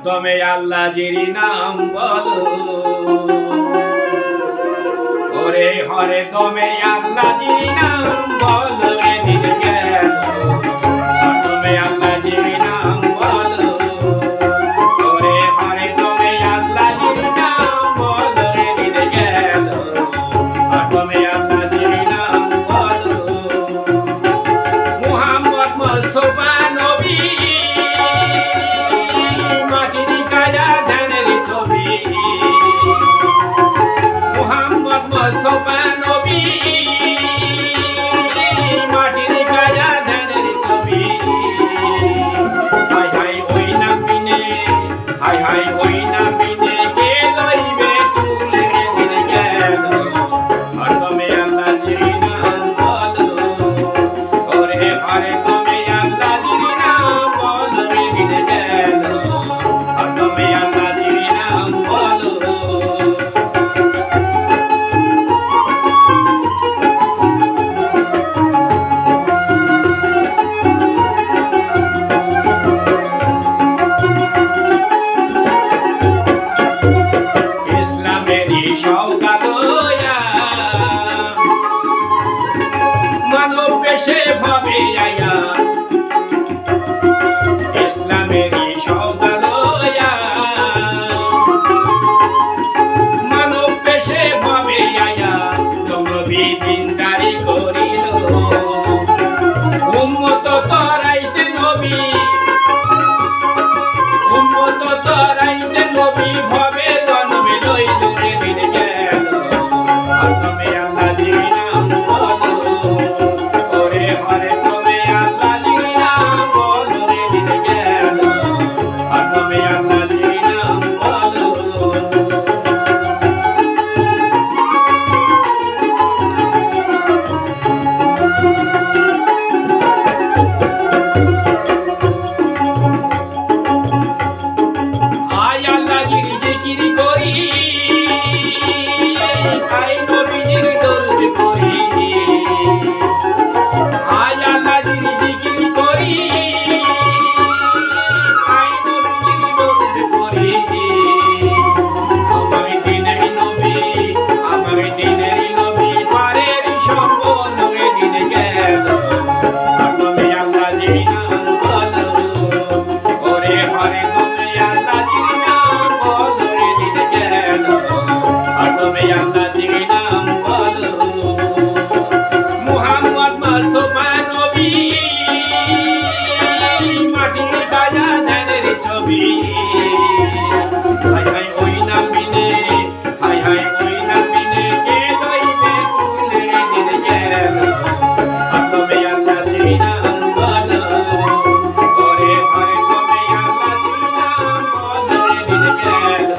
হরদমে আল্লাহ জিরি নাম বলো ওরে হরে দমে আল্লাহ জিরি নাম বলো রে দিল গেল হরদমে আল্লাহ জিরি নাম বলো ওরে হরে দমে আল্লাহ জিরি নাম বলো রে দিল গেল হরদমে আল্লাহ জিরি নাম বলো মুহাম্মদ মুস্তাফা নবী মুস্তাফা নবী মাটির গায়া ধানের ছবি হাই হাই ওই নাম বিনে হাই হাই ওই নাম বিনে কে লইবে তুলে দিল গেল হরদমে আল্লাহ জিরি নাম বলো ওরে হরদমে আল্লাহ জিরি নাম বলো রে দিল গেল হরদমে আল্লাহ জিরি নাম বলো মানব বেশে ভাবে আয়া ইসলামেরই সৌগালয়া মানব বেশে ভাবে আয়া নবী দিনদারি করিল উম্মত তরাইতে নবী উম্মত তরাইতে নবী ভাবে জন্মে লইল রে দিল গেল হরদমে আল্লাহ জিরি নাম বলো ওরে হরদমে আল্লাহ জিরি নাম বলো রে দিল গেল হরদমে আল্লাহ জিরি নাম বলো আয় আল্লাহ জিরি জিকির করি আয় নবীজির দরুদ পড়ি আয় আল্লাহ জিরি জিকির করি আয় নবীজির দরুদ পড়ি আমার দিনের নবী পারের সম্বল রে দিল গেল হরদমে আল্লাহ জিরি নাম বলো ওরে হরদমে আল্লাহ জিরি নাম বলো রে দিল গেল হরদমে আল্লাহ জিরি নাম বলো মুহাম্মদ মুস্তাফা নবী মাটির গায়া ধানের ছবি হাই হাই ওই নাম বিনে হাই হাই ওই নাম বিনে কে লইবে তুলে দিল গেল হরদমে আল্লাহ জিরি নাম বলো ওরে হরদমে আল্লাহ জিরি নাম বলো রে দিল গেল